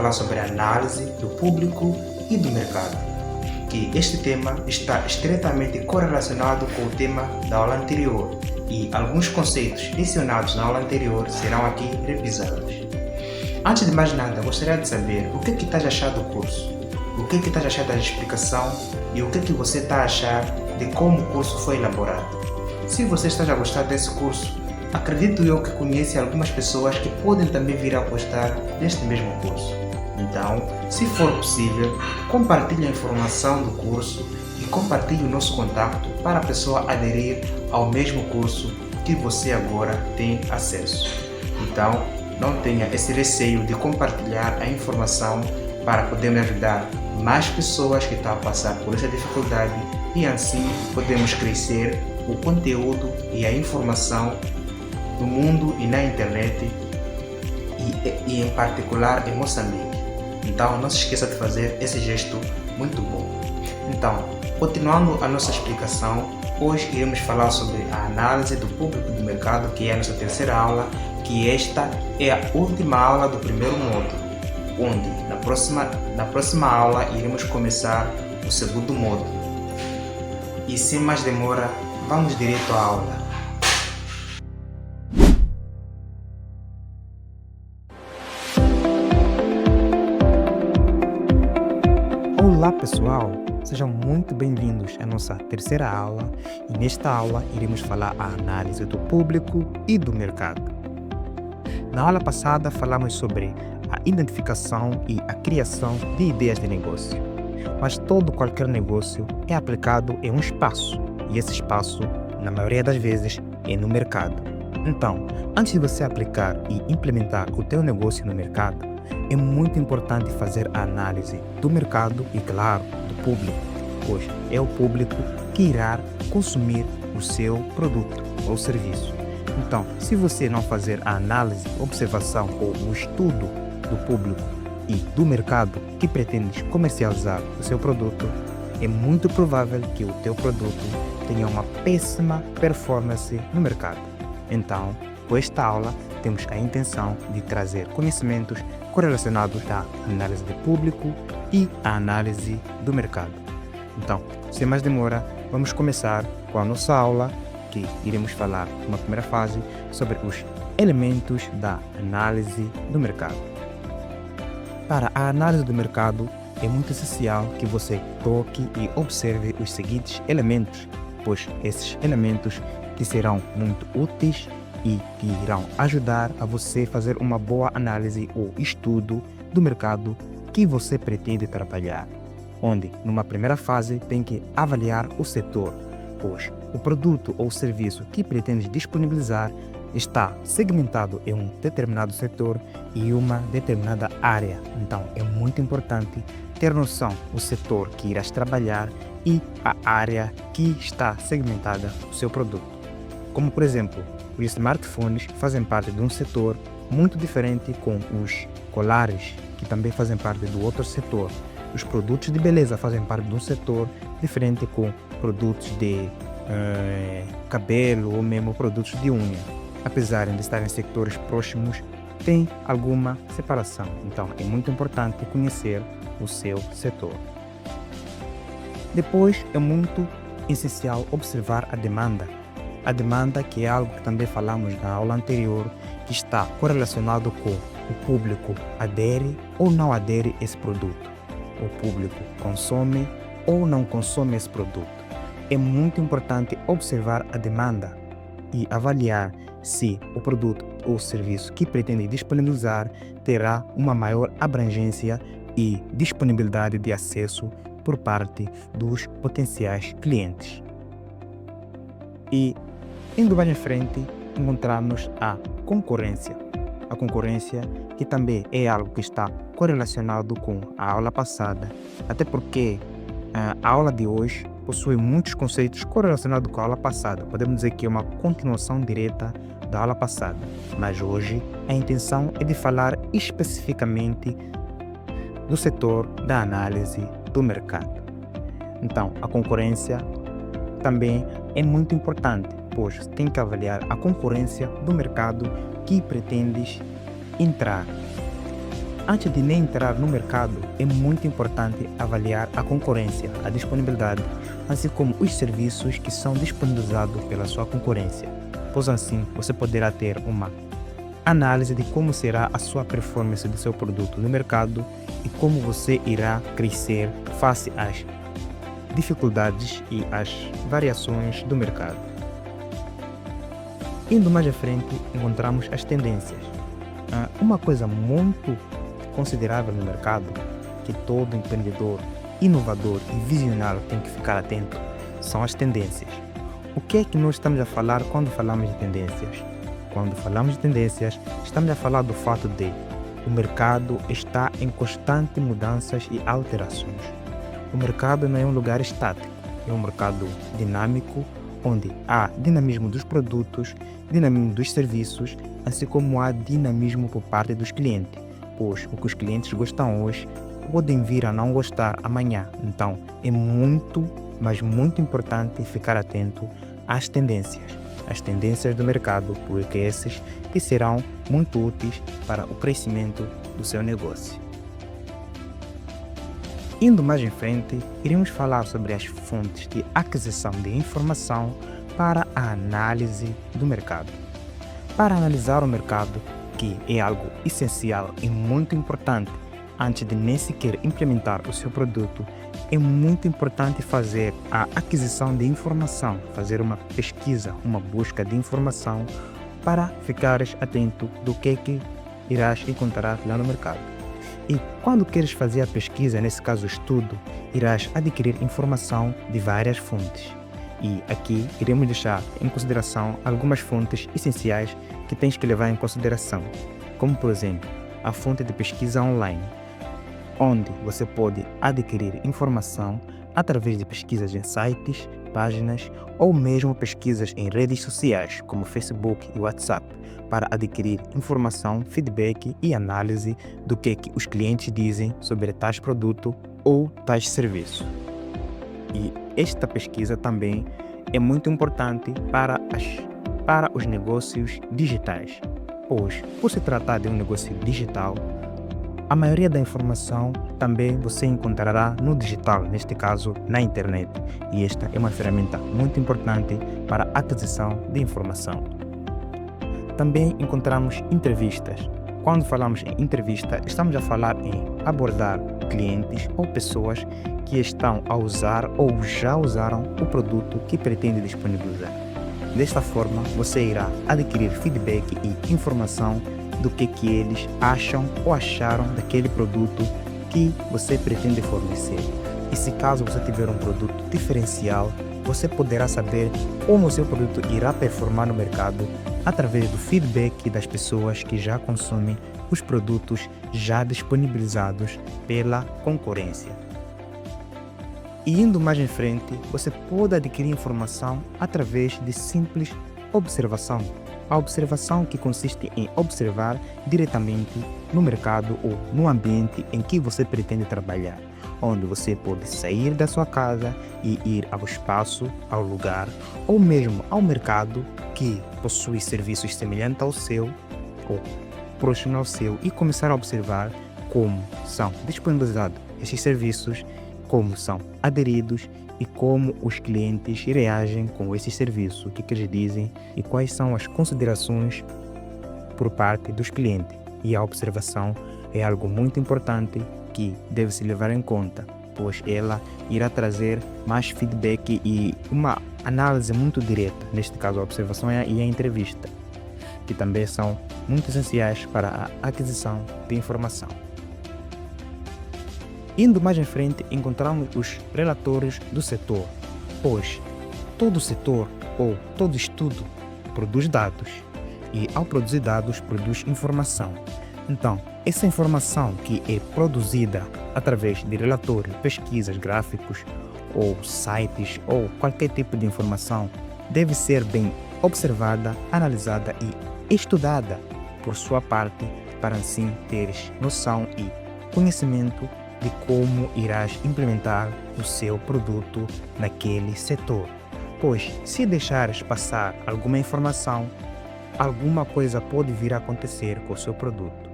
falar sobre a análise do público e do mercado, que este tema está estreitamente correlacionado com o tema da aula anterior e alguns conceitos mencionados na aula anterior serão aqui revisados. Antes de mais nada, gostaria de saber o que estás a achar do curso, o que estás a achar da explicação e o que você está a achar de como o curso foi elaborado. Se você está a gostar desse curso, acredito eu que conhece algumas pessoas que podem também vir a gostar deste mesmo curso. Então, se for possível, compartilhe a informação do curso e compartilhe o nosso contato para a pessoa aderir ao mesmo curso que você agora tem acesso. Então, não tenha esse receio de compartilhar a informação para podermos ajudar mais pessoas que estão a passar por essa dificuldade e assim podemos crescer o conteúdo e a informação no mundo e na internet e em particular em Moçambique. Então não se esqueça de fazer esse gesto muito bom. Então, continuando a nossa explicação, hoje iremos falar sobre a análise do público do mercado, que é a nossa terceira aula, que esta é a última aula do primeiro módulo, onde na próxima aula iremos começar o segundo módulo. E sem mais demora, vamos direto à aula. Olá pessoal, sejam muito bem-vindos à nossa terceira aula e nesta aula iremos falar a análise do público e do mercado. Na aula passada falamos sobre a identificação e a criação de ideias de negócio, mas qualquer negócio é aplicado em um espaço e esse espaço, na maioria das vezes, é no mercado. Então, antes de você aplicar e implementar o teu negócio no mercado, é muito importante fazer a análise do mercado e, claro, do público, pois é o público que irá consumir o seu produto ou serviço. Então, se você não fazer a análise, observação ou o estudo do público e do mercado que pretendes comercializar o seu produto, é muito provável que o teu produto tenha uma péssima performance no mercado. Então, com esta aula, temos a intenção de trazer conhecimentos correlacionados à análise do público e à análise do mercado. Então, sem mais demora, vamos começar com a nossa aula, que iremos falar numa primeira fase sobre os elementos da análise do mercado. Para a análise do mercado, é muito essencial que você toque e observe os seguintes elementos, pois esses elementos que serão muito úteis e que irão ajudar a você fazer uma boa análise ou estudo do mercado que você pretende trabalhar, onde numa primeira fase tem que avaliar o setor, pois o produto ou serviço que pretende disponibilizar está segmentado em um determinado setor e uma determinada área. Então é muito importante ter noção do setor que irás trabalhar e a área que está segmentada o seu produto. Como por exemplo, os smartphones fazem parte de um setor muito diferente com os colares, que também fazem parte do outro setor. Os produtos de beleza fazem parte de um setor diferente com produtos de cabelo ou mesmo produtos de unha. Apesar de estarem em sectores próximos, tem alguma separação. Então, é muito importante conhecer o seu setor. Depois, é muito essencial observar a demanda. A demanda, que é algo que também falamos na aula anterior, que está correlacionado com o público adere ou não adere a esse produto. O público consome ou não consome esse produto. É muito importante observar a demanda e avaliar se o produto ou serviço que pretende disponibilizar terá uma maior abrangência e disponibilidade de acesso por parte dos potenciais clientes. E, indo mais em frente, encontramos a concorrência. A concorrência, que também é algo que está correlacionado com a aula passada, até porque a aula de hoje possui muitos conceitos correlacionados com a aula passada. Podemos dizer que é uma continuação direta da aula passada, mas hoje a intenção é de falar especificamente do setor da análise do mercado. Então, a concorrência também é muito importante, pois tem que avaliar a concorrência do mercado que pretendes entrar. Antes de nem entrar no mercado, é muito importante avaliar a concorrência, a disponibilidade, assim como os serviços que são disponibilizados pela sua concorrência, pois assim você poderá ter uma análise de como será a sua performance do seu produto no mercado e como você irá crescer face às dificuldades e às variações do mercado. Indo mais à frente, encontramos as tendências. Uma coisa muito considerável no mercado, que todo empreendedor inovador e visionário tem que ficar atento, são as tendências. O que é que nós estamos a falar quando falamos de tendências? Quando falamos de tendências, estamos a falar do fato de o mercado está em constantes mudanças e alterações. O mercado não é um lugar estático, é um mercado dinâmico, onde há dinamismo dos produtos, dinamismo dos serviços, assim como há dinamismo por parte dos clientes, pois o que os clientes gostam hoje podem vir a não gostar amanhã. Então é muito, mas muito importante ficar atento às tendências do mercado, porque essas que serão muito úteis para o crescimento do seu negócio. Indo mais em frente, iremos falar sobre as fontes de aquisição de informação para a análise do mercado. Para analisar o mercado, que é algo essencial e muito importante, antes de nem sequer implementar o seu produto, é muito importante fazer a aquisição de informação, fazer uma pesquisa, uma busca de informação para ficares atento do que irás encontrar lá no mercado. E quando queres fazer a pesquisa, nesse caso o estudo, irás adquirir informação de várias fontes. E aqui iremos deixar em consideração algumas fontes essenciais que tens que levar em consideração, como por exemplo, a fonte de pesquisa online, onde você pode adquirir informação através de pesquisas em sites, páginas ou mesmo pesquisas em redes sociais como Facebook e WhatsApp, para adquirir informação, feedback e análise do que os clientes dizem sobre tais produto ou tais serviço. E esta pesquisa também é muito importante para os negócios digitais, pois, por se tratar de um negócio digital, a maioria da informação também você encontrará no digital, neste caso na internet, e esta é uma ferramenta muito importante para a aquisição de informação. Também encontramos entrevistas. Quando falamos em entrevista, estamos a falar em abordar clientes ou pessoas que estão a usar ou já usaram o produto que pretende disponibilizar. Desta forma, você irá adquirir feedback e informação do que eles acham ou acharam daquele produto que você pretende fornecer. E se caso você tiver um produto diferencial, você poderá saber como o seu produto irá performar no mercado através do feedback das pessoas que já consomem os produtos já disponibilizados pela concorrência. E indo mais em frente, você pode adquirir informação através de simples observação. A observação que consiste em observar diretamente no mercado ou no ambiente em que você pretende trabalhar, onde você pode sair da sua casa e ir ao espaço, ao lugar ou mesmo ao mercado que possui serviços semelhantes ao seu ou próximo ao seu e começar a observar como são disponibilizados esses serviços, como são aderidos e como os clientes reagem com esses serviços, o que eles dizem e quais são as considerações por parte dos clientes. E a observação é algo muito importante que deve se levar em conta, pois ela irá trazer mais feedback e uma análise muito direta, neste caso a observação e a entrevista, que também são muito essenciais para a aquisição de informação. Indo mais em frente, encontramos os relatórios do setor, pois todo setor ou todo estudo produz dados e ao produzir dados produz informação. Então, essa informação que é produzida através de relatórios, pesquisas, gráficos ou sites ou qualquer tipo de informação deve ser bem observada, analisada e estudada por sua parte para assim teres noção e conhecimento de como irás implementar o seu produto naquele setor. Pois, se deixares passar alguma informação, alguma coisa pode vir a acontecer com o seu produto.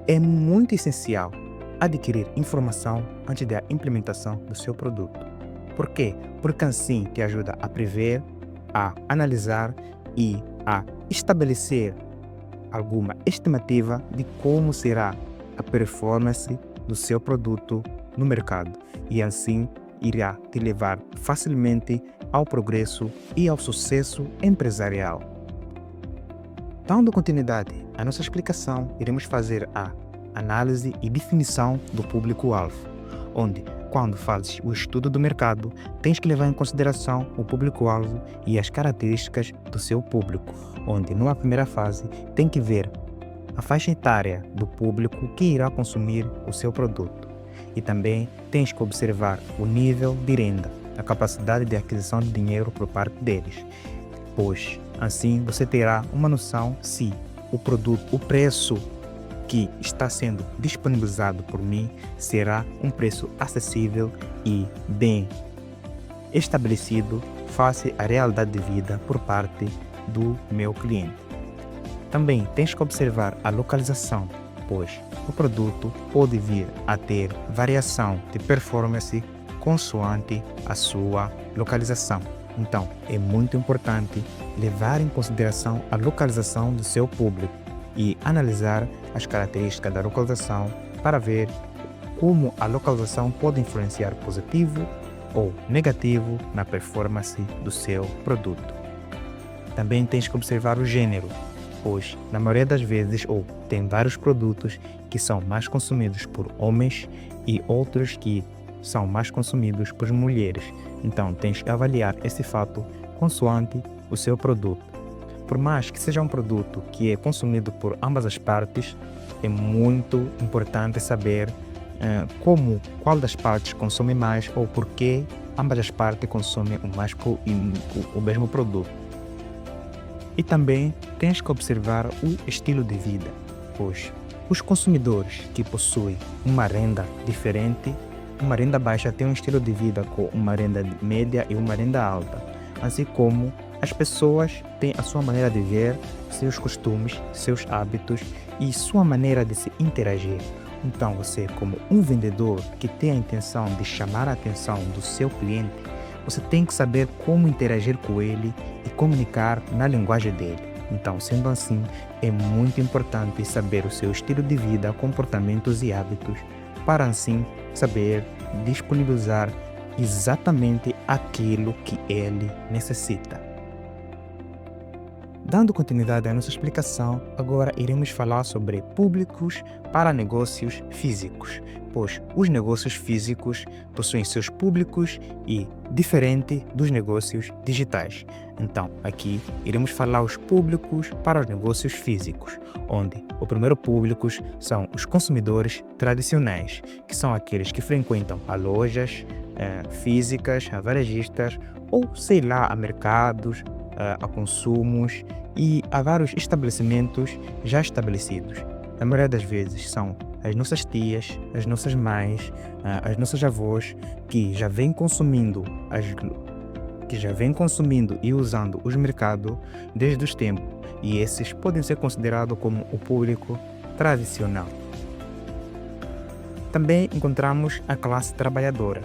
é muito essencial adquirir informação antes da implementação do seu produto. Por quê? Porque assim te ajuda a prever, a analisar e a estabelecer alguma estimativa de como será a performance do seu produto no mercado e assim irá te levar facilmente ao progresso e ao sucesso empresarial. Dando continuidade à nossa explicação, iremos fazer a análise e definição do público-alvo, onde, quando fazes o estudo do mercado, tens que levar em consideração o público-alvo e as características do seu público, onde, numa primeira fase, tem que ver a faixa etária do público que irá consumir o seu produto. E também tens que observar o nível de renda, a capacidade de aquisição de dinheiro por parte deles, pois assim você terá uma noção se o produto, o preço que está sendo disponibilizado por mim será um preço acessível e bem estabelecido face à realidade de vida por parte do meu cliente. Também tens que observar a localização, pois o produto pode vir a ter variação de performance consoante a sua localização. Então, é muito importante levar em consideração a localização do seu público e analisar as características da localização para ver como a localização pode influenciar positivo ou negativo na performance do seu produto. Também tens que observar o gênero, pois na maioria das vezes tem vários produtos que são mais consumidos por homens e outros que são mais consumidos por mulheres. Então tens que avaliar esse fato consoante o seu produto. Por mais que seja um produto que é consumido por ambas as partes, é muito importante saber qual das partes consome mais ou por que ambas as partes consomem o mesmo produto. E também tens que observar o estilo de vida, pois os consumidores que possuem uma renda diferente, uma renda baixa tem um estilo de vida com uma renda média e uma renda alta, assim como as pessoas têm a sua maneira de ver, seus costumes, seus hábitos e sua maneira de se interagir. Então você, como um vendedor que tem a intenção de chamar a atenção do seu cliente, você tem que saber como interagir com ele e comunicar na linguagem dele. Então, sendo assim, é muito importante saber o seu estilo de vida, comportamentos e hábitos, para assim saber disponibilizar exatamente aquilo que ele necessita. Dando continuidade à nossa explicação, agora iremos falar sobre públicos para negócios físicos, pois os negócios físicos possuem seus públicos e diferente dos negócios digitais. Então, aqui iremos falar os públicos para os negócios físicos, onde o primeiro público são os consumidores tradicionais, que são aqueles que frequentam a lojas físicas, a varejistas ou, sei lá, a mercados, a consumos e a vários estabelecimentos já estabelecidos. Na maioria das vezes são as nossas tias, as nossas mães, as nossas avós que já vêm consumindo e usando os mercados desde os tempos, e esses podem ser considerados como o público tradicional. Também encontramos a classe trabalhadora,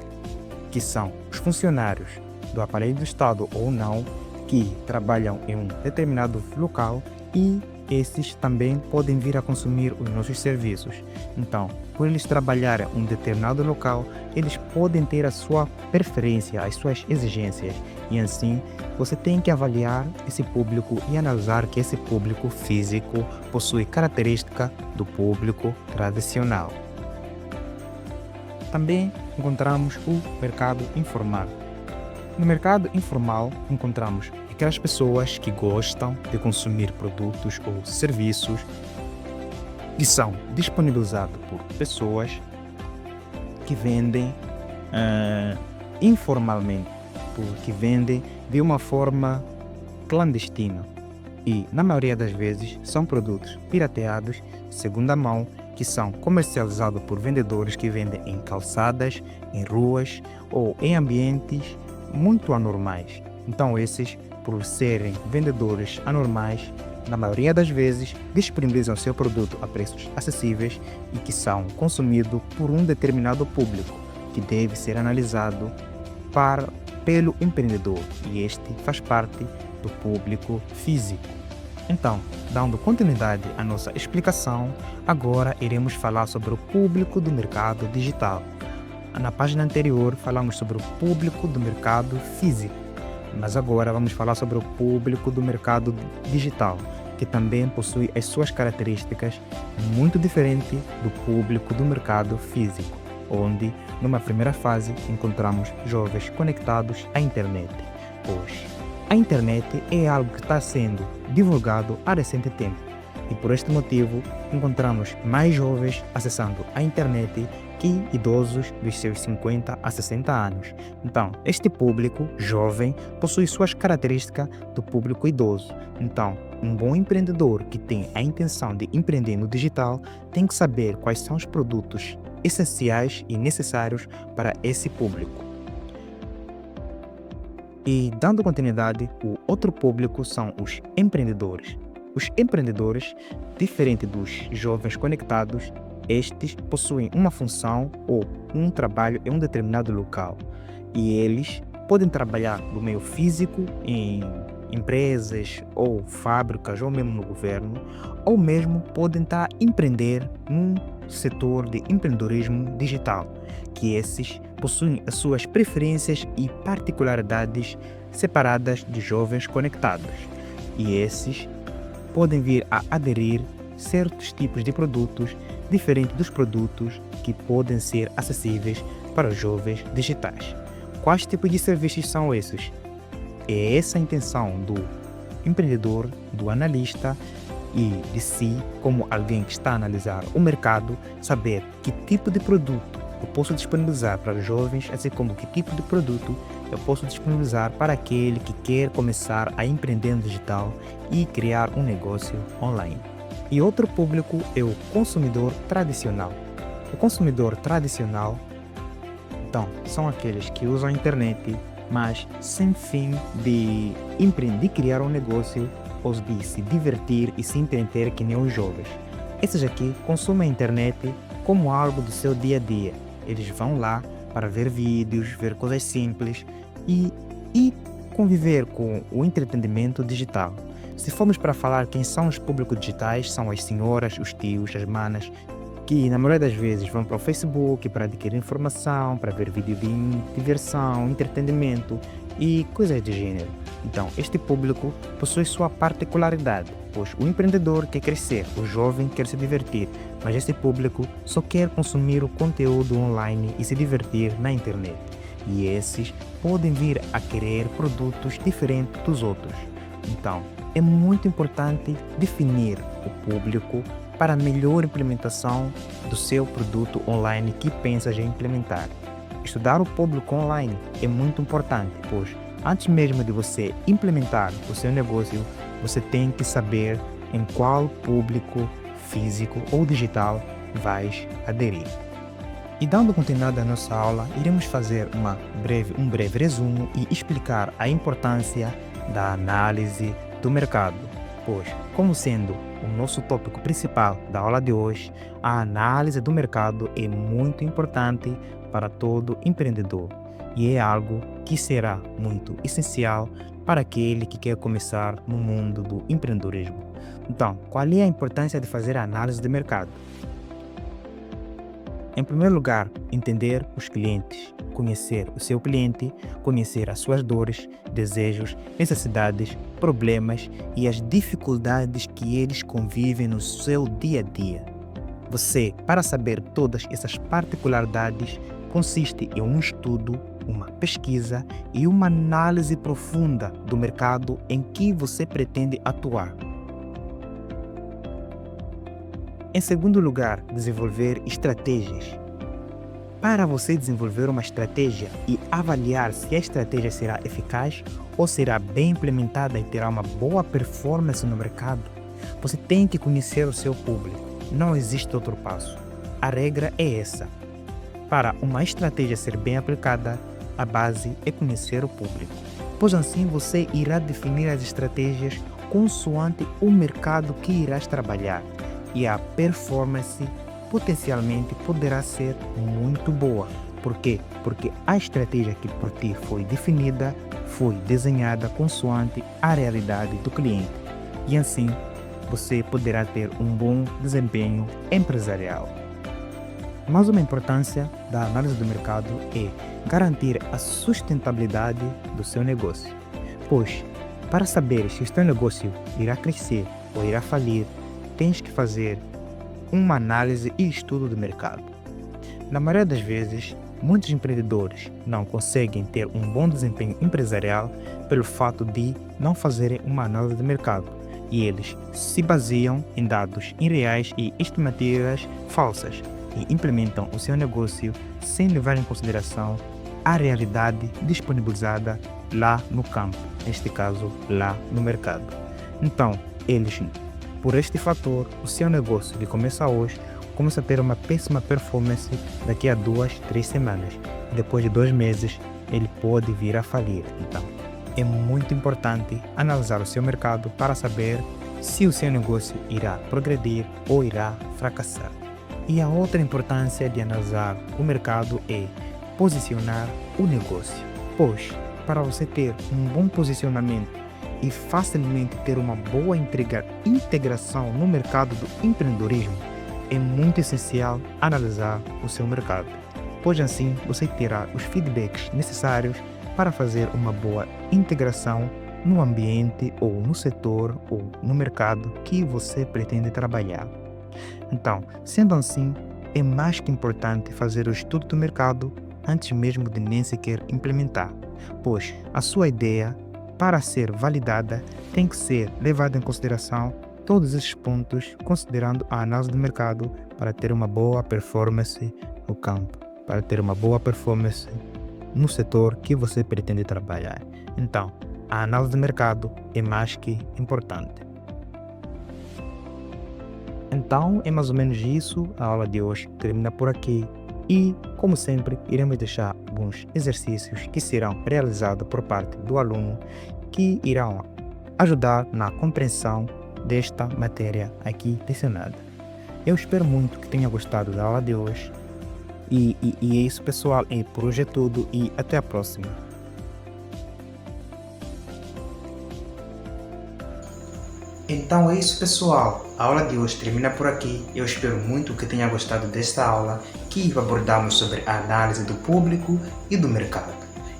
que são os funcionários do aparelho do Estado ou não, que trabalham em um determinado local e esses também podem vir a consumir os nossos serviços. Então, por eles trabalharem em um determinado local, eles podem ter a sua preferência, as suas exigências. E assim, você tem que avaliar esse público e analisar que esse público físico possui característica do público tradicional. Também encontramos o mercado informal. No mercado informal, encontramos aquelas pessoas que gostam de consumir produtos ou serviços que são disponibilizados por pessoas que vendem informalmente, que vendem de uma forma clandestina. E, na maioria das vezes, são produtos pirateados, segunda mão, que são comercializados por vendedores que vendem em calçadas, em ruas ou em ambientes muito anormais. Então esses, por serem vendedores anormais, na maioria das vezes, disponibilizam seu produto a preços acessíveis e que são consumidos por um determinado público, que deve ser analisado pelo empreendedor, e este faz parte do público físico. Então, dando continuidade à nossa explicação, agora iremos falar sobre o público do mercado digital. Na página anterior falamos sobre o público do mercado físico, mas agora vamos falar sobre o público do mercado digital, que também possui as suas características muito diferentes do público do mercado físico, onde, numa primeira fase, encontramos jovens conectados à internet, pois a internet é algo que está sendo divulgado há recente tempo, e por este motivo encontramos mais jovens acessando a internet que idosos dos seus 50 a 60 anos. Então, este público jovem possui suas características do público idoso. Então, um bom empreendedor que tem a intenção de empreender no digital tem que saber quais são os produtos essenciais e necessários para esse público. E, dando continuidade, o outro público são os empreendedores. Os empreendedores, diferente dos jovens conectados, estes possuem uma função ou um trabalho em um determinado local, e eles podem trabalhar no meio físico, em empresas ou fábricas ou mesmo no governo, ou mesmo podem estar a empreender num setor de empreendedorismo digital, que esses possuem as suas preferências e particularidades separadas de jovens conectados, e esses podem vir a aderir certos tipos de produtos diferentes dos produtos que podem ser acessíveis para os jovens digitais. Quais tipos de serviços são esses? É essa a intenção do empreendedor, do analista e de si, como alguém que está a analisar o mercado, saber que tipo de produto eu posso disponibilizar para os jovens, assim como que tipo de produto eu posso disponibilizar para aquele que quer começar a empreender no digital e criar um negócio online. E outro público é o consumidor tradicional. O consumidor tradicional, então, são aqueles que usam a internet, mas sem fim de empreender, criar um negócio ou de se divertir e se entreter que nem os jovens. Esses aqui consomem a internet como algo do seu dia a dia. Eles vão lá para ver vídeos, ver coisas simples e conviver com o entretenimento digital. Se formos para falar quem são os públicos digitais, são as senhoras, os tios, as manas, que na maioria das vezes vão para o Facebook para adquirir informação, para ver vídeo de diversão, entretenimento e coisas do gênero. Então, este público possui sua particularidade, pois o empreendedor quer crescer, o jovem quer se divertir, mas este público só quer consumir o conteúdo online e se divertir na internet. E esses podem vir a querer produtos diferentes dos outros. Então, é muito importante definir o público para a melhor implementação do seu produto online que pensas em implementar. Estudar o público online é muito importante, pois antes mesmo de você implementar o seu negócio, você tem que saber em qual público físico ou digital vais aderir. E dando continuidade à nossa aula, iremos fazer um breve resumo e explicar a importância da análise do mercado, pois, como sendo o nosso tópico principal da aula de hoje, a análise do mercado é muito importante para todo empreendedor e é algo que será muito essencial para aquele que quer começar no mundo do empreendedorismo. Então, qual é a importância de fazer a análise de mercado? Em primeiro lugar, entender os clientes, conhecer o seu cliente, conhecer as suas dores, desejos, necessidades, problemas e as dificuldades que eles convivem no seu dia a dia. Você, para saber todas essas particularidades, consiste em um estudo, uma pesquisa e uma análise profunda do mercado em que você pretende atuar. Em segundo lugar, desenvolver estratégias. Para você desenvolver uma estratégia e avaliar se a estratégia será eficaz ou será bem implementada e terá uma boa performance no mercado, você tem que conhecer o seu público. Não existe outro passo. A regra é essa. Para uma estratégia ser bem aplicada, a base é conhecer o público, pois assim você irá definir as estratégias consoante o mercado que irás trabalhar e a performance potencialmente poderá ser muito boa. Por quê? Porque a estratégia que por ti foi definida foi desenhada consoante a realidade do cliente e assim você poderá ter um bom desempenho empresarial. Mas uma importância da análise do mercado é garantir a sustentabilidade do seu negócio, pois para saber se o teu negócio irá crescer ou irá falir, tens que fazer uma análise e estudo do mercado. Na maioria das vezes, muitos empreendedores não conseguem ter um bom desempenho empresarial pelo fato de não fazerem uma análise de mercado e eles se baseiam em dados irreais e estimativas falsas e implementam o seu negócio sem levar em consideração a realidade disponibilizada lá no campo, neste caso lá no mercado. Então, eles, por este fator, o seu negócio que começa hoje começa a ter uma péssima performance daqui a 2, 3 semanas. Depois de 2 meses, ele pode vir a falir. Então, é muito importante analisar o seu mercado para saber se o seu negócio irá progredir ou irá fracassar. E a outra importância de analisar o mercado é posicionar o negócio, pois para você ter um bom posicionamento e facilmente ter uma boa integração no mercado do empreendedorismo, é muito essencial analisar o seu mercado, pois assim você terá os feedbacks necessários para fazer uma boa integração no ambiente ou no setor ou no mercado que você pretende trabalhar. Então, sendo assim, é mais que importante fazer o estudo do mercado antes mesmo de nem sequer implementar, pois a sua ideia, para ser validada, tem que ser levada em consideração todos esses pontos, considerando a análise do mercado para ter uma boa performance no campo, para ter uma boa performance no setor que você pretende trabalhar. Então, a análise do mercado é mais que importante. Então, é mais ou menos isso. A aula de hoje termina por aqui. E, como sempre, iremos deixar alguns exercícios que serão realizados por parte do aluno que irão ajudar na compreensão desta matéria aqui lecionada. Eu espero muito que tenha gostado da aula de hoje. E é isso, pessoal. E por hoje é tudo e até a próxima. Então é isso, pessoal. A aula de hoje termina por aqui. Eu espero muito que tenha gostado desta aula que abordamos sobre a análise do público e do mercado.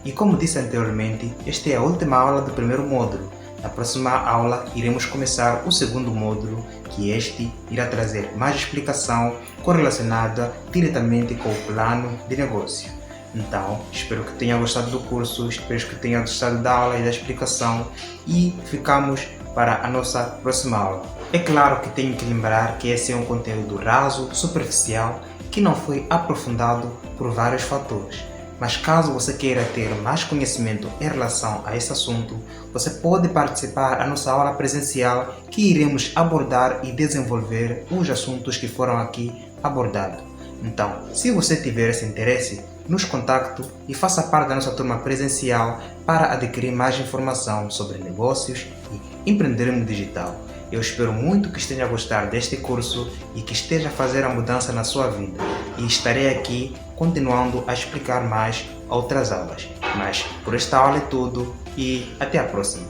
E como disse anteriormente, esta é a última aula do primeiro módulo. Na próxima aula iremos começar o segundo módulo, que este irá trazer mais explicação correlacionada diretamente com o plano de negócio. Então, espero que tenha gostado do curso, espero que tenha gostado da aula e da explicação e ficamos para a nossa próxima aula. É claro que tenho que lembrar que esse é um conteúdo raso, superficial, que não foi aprofundado por vários fatores. Mas caso você queira ter mais conhecimento em relação a esse assunto, você pode participar da nossa aula presencial que iremos abordar e desenvolver os assuntos que foram aqui abordados. Então, se você tiver esse interesse, nos contacte e faça parte da nossa turma presencial para adquirir mais informação sobre negócios e empreendedorismo digital. Eu espero muito que esteja a gostar deste curso e que esteja a fazer a mudança na sua vida. E estarei aqui continuando a explicar mais outras aulas. Mas por esta aula é tudo e até a próxima.